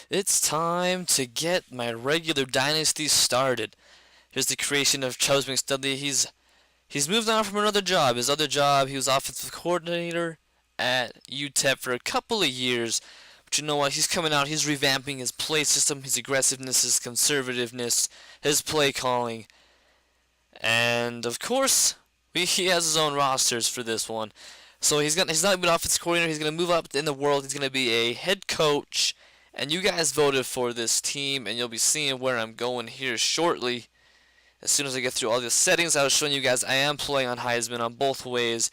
It's time to get my regular dynasty started. Here's the creation of Chubbs McStudley. He's moved on from another job. His other job, he was offensive coordinator at UTEP for a couple of years. But you know what? He's coming out. He's revamping his play system, his aggressiveness, his conservativeness, his play calling. And of course, he has his own rosters for this one. So he's not even an offensive coordinator. He's going to move up in the world. He's going to be a head coach. And you guys voted for this team, and you'll be seeing where I'm going here shortly. As soon as I get through all the settings, I was showing you guys I am playing on Heisman on both ways.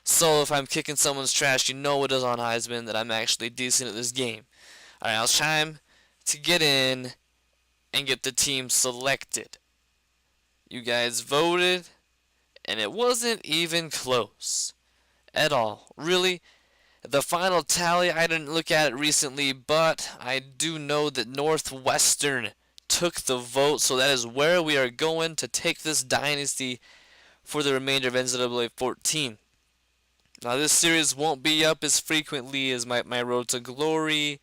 So if I'm kicking someone's trash, you know it is on Heisman that I'm actually decent at this game. Alright, now it's time to get in and get the team selected. You guys voted, and it wasn't even close at all. Really, the final tally, I didn't look at it recently, but I do know that Northwestern took the vote, so that is where we are going to take this dynasty for the remainder of NCAA 14. Now, this series won't be up as frequently as my Road to Glory,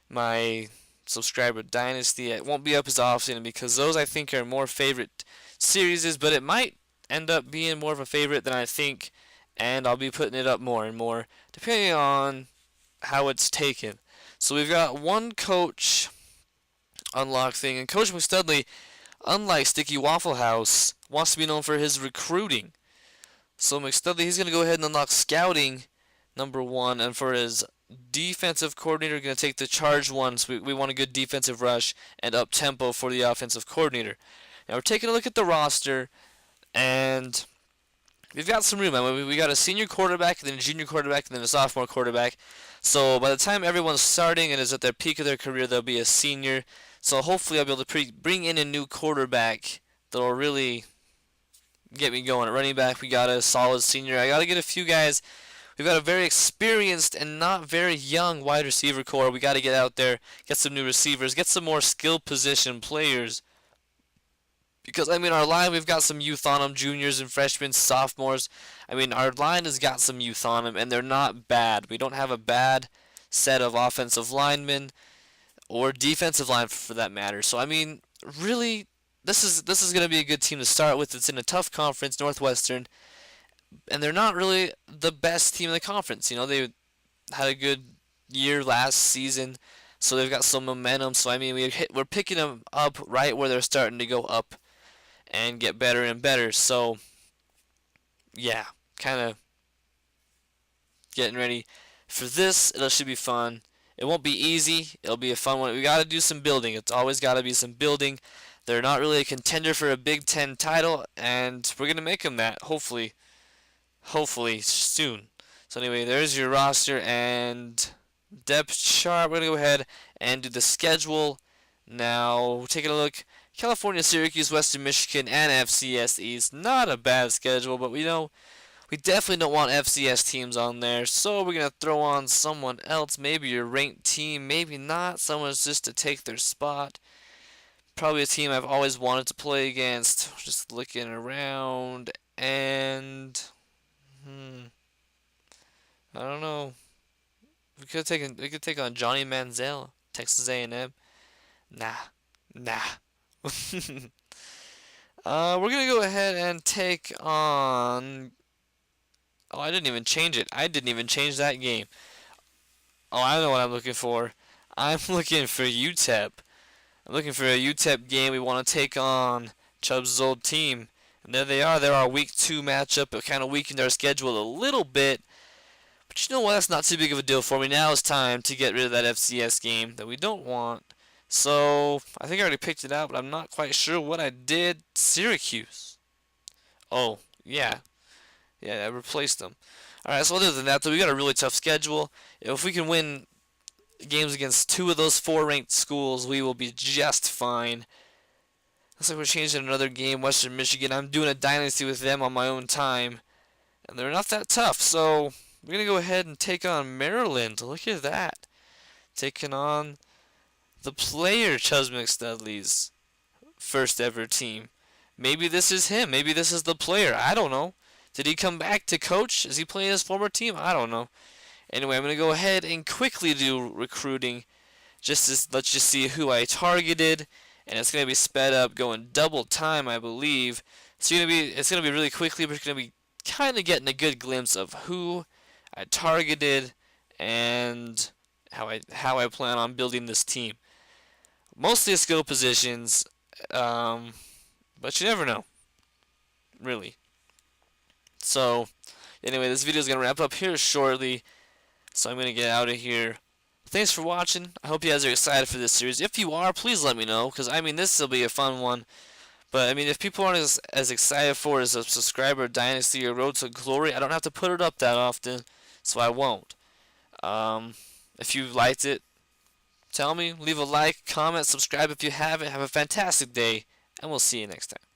my Subscriber Dynasty. It won't be up as often because those, I think, are more favorite series, but it might end up being more of a favorite than I think, and I'll be putting it up more and more depending on how it's taken. So we've got one coach unlock thing, and Coach McStudley, unlike Sticky Waffle House, wants to be known for his recruiting. So McStudley, he's going to go ahead and unlock scouting number 1, and for his defensive coordinator, going to take the charge one. So we want a good defensive rush and up tempo for the offensive coordinator. Now we're taking a look at the roster, and we've got some room. I mean, we got a senior quarterback, and then a junior quarterback, and then a sophomore quarterback. So by the time everyone's starting and is at their peak of their career, they'll be a senior. So hopefully I'll be able to bring in a new quarterback that'll really get me going. At running back, we got a solid senior. I got to get a few guys. We've got a very experienced and not very young wide receiver core. We got to get out there, get some new receivers, get some more skill position players. Because, I mean, our line, we've got some youth on them, juniors and freshmen, sophomores. I mean, our line has got some youth on them, and they're not bad. We don't have a bad set of offensive linemen or defensive line for that matter. So, I mean, really, this is going to be a good team to start with. It's in a tough conference, Northwestern, and they're not really the best team in the conference. You know, they had a good year last season, so they've got some momentum. So, I mean, we're picking them up right where they're starting to go up and get better and better. So, yeah, kind of getting ready for this. It should be fun. It won't be easy. It'll be a fun one. We got to do some building. It's always got to be some building. They're not really a contender for a Big Ten title, and we're going to make them that, hopefully soon. So anyway, there's your roster and depth chart. We're going to go ahead and do the schedule. Now, taking a look, California, Syracuse, Western Michigan, and FCS East. Not a bad schedule, but we definitely don't want FCS teams on there, so we're going to throw on someone else, maybe your ranked team, maybe not, someone's just to take their spot. Probably a team I've always wanted to play against. Just looking around, and I don't know. We could take on Johnny Manziel, Texas A&M. Nah. We're gonna go ahead and take on. Oh, I didn't even change it. I didn't even change that game. Oh, I know what I'm looking for. I'm looking for UTEP. I'm looking for a UTEP game. We want to take on Chubb's old team. And there they are. They're our week 2 matchup. It kind of weakened our schedule a little bit. But you know what? That's not too big of a deal for me. Now it's time to get rid of that FCS game that we don't want. So, I think I already picked it out, but I'm not quite sure what I did. Syracuse. Oh, yeah. Yeah, I replaced them. Alright, so other than that, though, we got a really tough schedule. If we can win games against 2 of those 4 ranked schools, we will be just fine. Looks like we're changing another game, Western Michigan. I'm doing a dynasty with them on my own time. And they're not that tough, so we're going to go ahead and take on Maryland. Look at that. Taking on the player, Chubbs McStudley's first ever team. Maybe this is him. Maybe this is the player. I don't know. Did he come back to coach? Is he playing his former team? I don't know. Anyway, I'm going to go ahead and quickly do recruiting. Let's just see who I targeted, and it's going to be sped up, going double time, I believe. So it's going to be really quickly, but you're going to be kind of getting a good glimpse of who I targeted and how I plan on building this team. Mostly skill positions, but you never know, really. So anyway, this video is going to wrap up here shortly, so I'm going to get out of here. Thanks for watching. I hope you guys are excited for this series. If you are, please let me know, because I mean, this will be a fun one. But I mean, if people aren't as excited for it as a subscriber Dynasty or Road to Glory, I don't have to put it up that often, so I won't. If you liked it, tell me. Leave a like, comment, subscribe if you haven't. Have a fantastic day, and we'll see you next time.